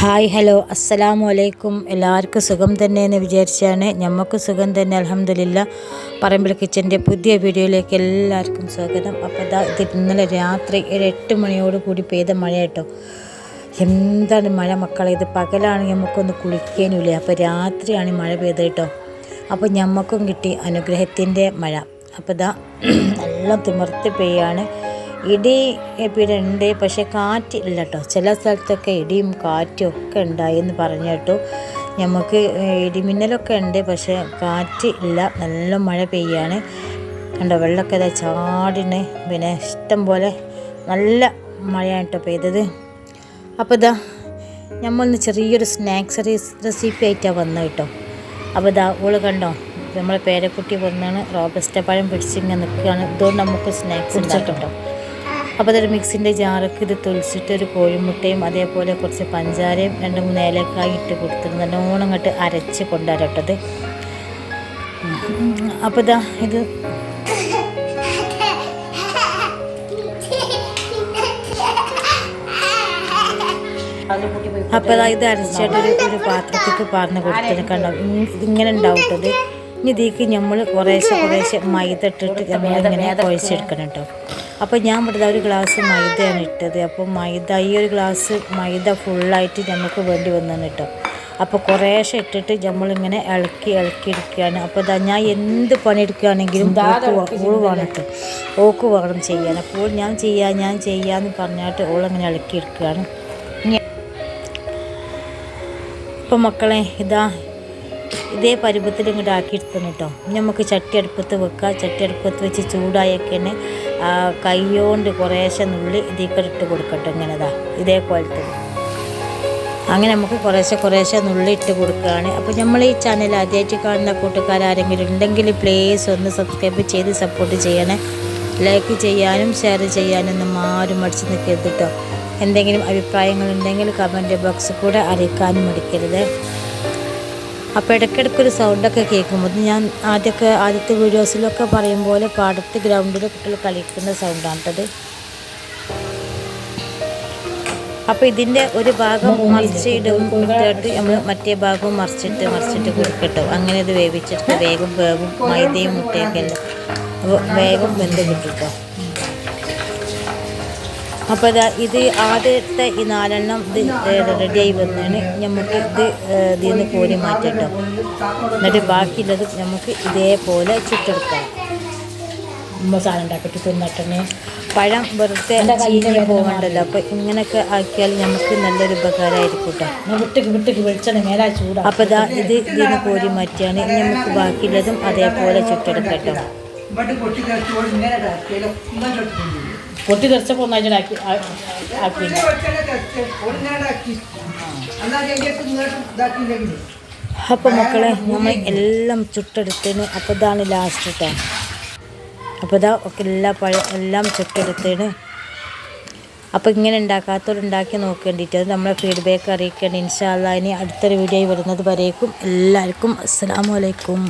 Hi hello അസ്സലാമു അലൈക്കും. എല്ലാവർക്കും സുഖം തന്നെയെന്ന് വിചാരിച്ചാണ്. ഞമ്മക്ക് സുഖം തന്നെ അൽഹംദുലില്ലാ. പറമ്പിൽ കിച്ചൻ്റെ പുതിയ വീഡിയോയിലേക്ക് എല്ലാവർക്കും സ്വാഗതം. അപ്പോൾ ഇത് ഇന്നലെ രാത്രി ഒരു 8 മണിയോട് കൂടി പെയ്ത മഴ കേട്ടോ. എന്താണ് മഴ മക്കളെ, ഇത് പകലാണ് നമുക്കൊന്ന് കുളിക്കാനുമില്ല. അപ്പോൾ രാത്രിയാണ് മഴ പെയ്ത് കേട്ടോ. അപ്പോൾ ഞമ്മക്കും കിട്ടി അനുഗ്രഹത്തിൻ്റെ മഴ. അപ്പോൾ നല്ല തിമിർത്ത് പെയ്യാണ്. ഇടി പിന്നെ ഉണ്ട്, പക്ഷേ കാറ്റില്ല കേട്ടോ. ചില സ്ഥലത്തൊക്കെ ഇടിയും കാറ്റും ഒക്കെ ഉണ്ടായെന്ന് പറഞ്ഞു കേട്ടോ. നമുക്ക് ഇടിമിന്നലൊക്കെ ഉണ്ട്, പക്ഷേ കാറ്റ് ഇല്ല. നല്ല മഴ പെയ്യാണ് കണ്ടോ. വെള്ളമൊക്കെ ഇതാ ചാടിന്, പിന്നെ ഇഷ്ടം പോലെ നല്ല മഴയാണ് കേട്ടോ പെയ്തത്. അപ്പോൾ നമ്മളൊന്ന് ചെറിയൊരു സ്നാക്സ് റെസിപ്പി ആയിട്ടാണ് വന്നത് കേട്ടോ. അപ്പോൾ ഓള് കണ്ടോ, നമ്മളെ പേരക്കുട്ടി വന്നാണ് റോബസ്റ്റ പഴം പിടിച്ചിങ്ങനെ നിൽക്കുകയാണ്. ഇതുകൊണ്ട് നമുക്ക് സ്നാക്സ് ഉണ്ടാക്കാം കേട്ടോ. അപ്പോൾ അതൊരു മിക്സിൻ്റെ ജാറൊക്കെ ഇത് തൊളിച്ചിട്ട് ഒരു കോഴിമുട്ടയും അതേപോലെ കുറച്ച് പഞ്ചാരയും 2-3 ഏലക്കായും ഇട്ട് കൊടുത്തിട്ട് നല്ലോണം അങ്ങോട്ട് അരച്ച് കൊണ്ടുവരട്ടത്. അപ്പോൾ ഇത് അപ്പോൾ ഇത് അരച്ചിട്ട് ഒരു പാത്രത്തേക്ക് പാർന്ന് കൊടുത്തിട്ട് കണ്ടോ. ഇതിങ്ങനെ ഉണ്ടാവും കേട്ടോ. ഇനി ഇതിലേക്ക് നമ്മൾ കുറേശ്ശെ മൈദ ഇട്ടിട്ട് നമ്മളിങ്ങനെ കുഴച്ചെടുക്കണം കേട്ടോ. അപ്പോൾ ഞാൻ ഇവിടെ ഒരു ഗ്ലാസ് മൈദയാണ് ഇട്ടത്. അപ്പോൾ ഈ ഒരു ഗ്ലാസ് മൈദ ഫുള്ളായിട്ട് നമുക്ക് വേണ്ടി വന്നതാണ് കേട്ടോ. അപ്പോൾ കുറേശ്ശെ ഇട്ടിട്ട് നമ്മളിങ്ങനെ ഇളക്കി എടുക്കുകയാണ്. അപ്പോൾ ഞാൻ എന്ത് പണിയെടുക്കുകയാണെങ്കിലും ഓള് വേണം കേട്ടോ, ഓക്ക് വേണം ചെയ്യാൻ. അപ്പോൾ ഞാൻ ചെയ്യാമെന്ന് പറഞ്ഞിട്ട് ഓളങ്ങനെ ഇളക്കി എടുക്കുകയാണ്. അപ്പോൾ മക്കളെ ഇതേ പരുവത്തിൽ ഇങ്ങോട്ട് ആക്കിയെടുക്കണം കേട്ടോ. നമുക്ക് ചട്ടി അടുപ്പത്ത് വെക്കുക. ചട്ടി അടുപ്പത്ത് വെച്ച് ചൂടായൊക്കെ തന്നെ കൈകൊണ്ട് കുറേശ്ശെ നുള്ളി ഇതിലേക്ക് ഇട്ട് കൊടുക്കട്ടെ. ഇങ്ങനെ ഇതേ പോലത്തെ അങ്ങനെ നമുക്ക് കുറേശ്ശെ നുള്ളി ഇട്ട് കൊടുക്കുകയാണ്. അപ്പോൾ നമ്മൾ ഈ ചാനൽ ആദ്യമായിട്ട് കാണുന്ന കൂട്ടുകാരെങ്കിലും ഉണ്ടെങ്കിൽ പ്ലീസ് ഒന്ന് സബ്സ്ക്രൈബ് ചെയ്ത് സപ്പോർട്ട് ചെയ്യണേ. ലൈക്ക് ചെയ്യാനും ഷെയർ ചെയ്യാനൊന്നും ആരും മടിച്ച് നിൽക്കരുത് കേട്ടോ. എന്തെങ്കിലും അഭിപ്രായങ്ങളുണ്ടെങ്കിൽ കമൻറ്റ് ബോക്സിൽ കൂടെ അറിയിക്കാനും മടിക്കരുത്. അപ്പോൾ ഇടയ്ക്കിടയ്ക്കൊരു സൗണ്ടൊക്കെ കേൾക്കുമ്പോൾ ഞാൻ ആദ്യത്തെ വീഡിയോസിലൊക്കെ പറയും പോലെ പാടത്ത് ഗ്രൗണ്ടിൽ കുട്ടികൾ കളിക്കുന്ന സൗണ്ടാണ് കേട്ടത്. അപ്പോൾ ഇതിൻ്റെ ഒരു ഭാഗം മറിച്ചിട്ട് നമ്മൾ മറ്റേ ഭാഗവും മറിച്ചിട്ട് കൊടുക്കട്ടോ. അങ്ങനെ ഇത് വേവിച്ചെടുത്ത് വേഗം മൈദയും മുട്ടയൊക്കെ എല്ലാം അപ്പോൾ വേഗം വെന്ത് കിട്ടും കേട്ടോ. അപ്പോൾ ഇത് ആദ്യത്തെ ഈ 4 ഇത് റെഡിയായി വന്നാണ്. നമുക്ക് ഇതിൽ നിന്ന് കോരി മാറ്റട്ടോ. എന്നിട്ട് ബാക്കിയുള്ളത് നമുക്ക് ഇതേപോലെ ചുട്ടെടുക്കാം. മസാല ഉണ്ടാക്കിയിട്ട് തിന്നിട്ടേ പഴം വെറുതെ ചീഞ്ഞ് പോകണ്ടല്ലോ. അപ്പോൾ ഇങ്ങനെയൊക്കെ ആക്കിയാൽ നമുക്ക് നല്ലൊരു ഉപകാരമായിരിക്കും കേട്ടോ. വിട്ടേക്ക് വെളിച്ചെണ്ണ മേലാ ചൂടാ. അപ്പോൾ ഇത് ഇതിന് കോരി മാറ്റിയാണ്. നമുക്ക് ബാക്കിയുള്ളതും അതേപോലെ ചുട്ടെടുക്കട്ടോ. പൊട്ടി തെറിച്ചപ്പോൾ ഒന്നാക്കി. അപ്പോൾ മക്കളെ നമ്മൾ എല്ലാം ചുട്ടെടുത്തേന്. അപ്പോൾ ഇതാണ് ലാസ്റ്റ് കേട്ടോ. അപ്പോൾ എല്ലാം ചുട്ടെടുത്തേന്. അപ്പോൾ ഇങ്ങനെ ഉണ്ടാക്കാത്തവരുണ്ടാക്കി നോക്കേണ്ടിയിട്ട് അത് നമ്മളെ ഫീഡ്ബാക്ക് അറിയിക്കേണ്ടി. ഇൻഷാ അല്ലാഹ് ഇനി അടുത്തൊരു വീഡിയോ വരുന്നത് വരേക്കും എല്ലാവർക്കും അസ്സലാമു അലൈക്കും.